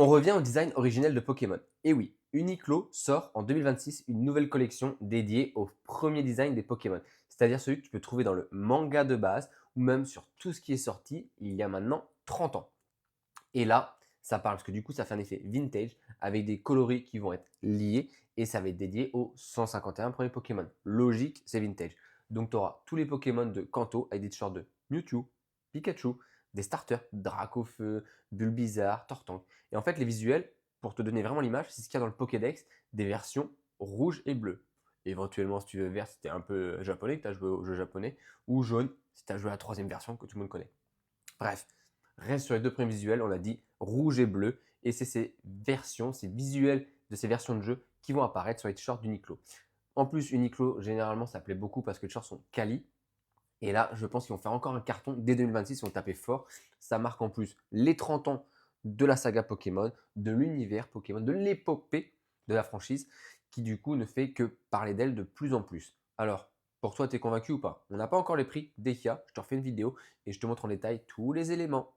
On revient au design originel de Pokémon. Et oui, Uniqlo sort en 2026 une nouvelle collection dédiée au premier design des Pokémon, c'est-à-dire celui que tu peux trouver dans le manga de base ou même sur tout ce qui est sorti il y a maintenant 30 ans. Et là, ça parle parce que du coup, ça fait un effet vintage avec des coloris qui vont être liés et ça va être dédié aux 151 premiers Pokémon. Logique, c'est vintage. Donc, tu auras tous les Pokémon de Kanto avec des t-shirts de Mewtwo, Pikachu, des starters, Dracofeu, Bulbizarre, Tortank. Et en fait, les visuels, pour te donner vraiment l'image, c'est ce qu'il y a dans le Pokédex des versions rouge et bleu. Éventuellement, si tu veux vert, si tu es un peu japonais, que tu as joué au jeu japonais, ou jaune, si tu as joué à la troisième version que tout le monde connaît. Bref, reste sur les deux premiers visuels, on a dit rouge et bleu, et c'est ces versions, ces visuels de ces versions de jeu qui vont apparaître sur les t-shirts d'Uniqlo. En plus, Uniqlo, généralement, ça plaît beaucoup parce que les t-shirts sont quali. Et là, je pense qu'ils vont faire encore un carton dès 2026, ils vont taper fort. Ça marque en plus les 30 ans de la saga Pokémon, de l'univers Pokémon, de l'épopée de la franchise, qui du coup ne fait que parler d'elle de plus en plus. Alors, pour toi, tu es convaincu ou pas? On n'a pas encore les prix dès qu'il y a, je te refais une vidéo et je te montre en détail tous les éléments.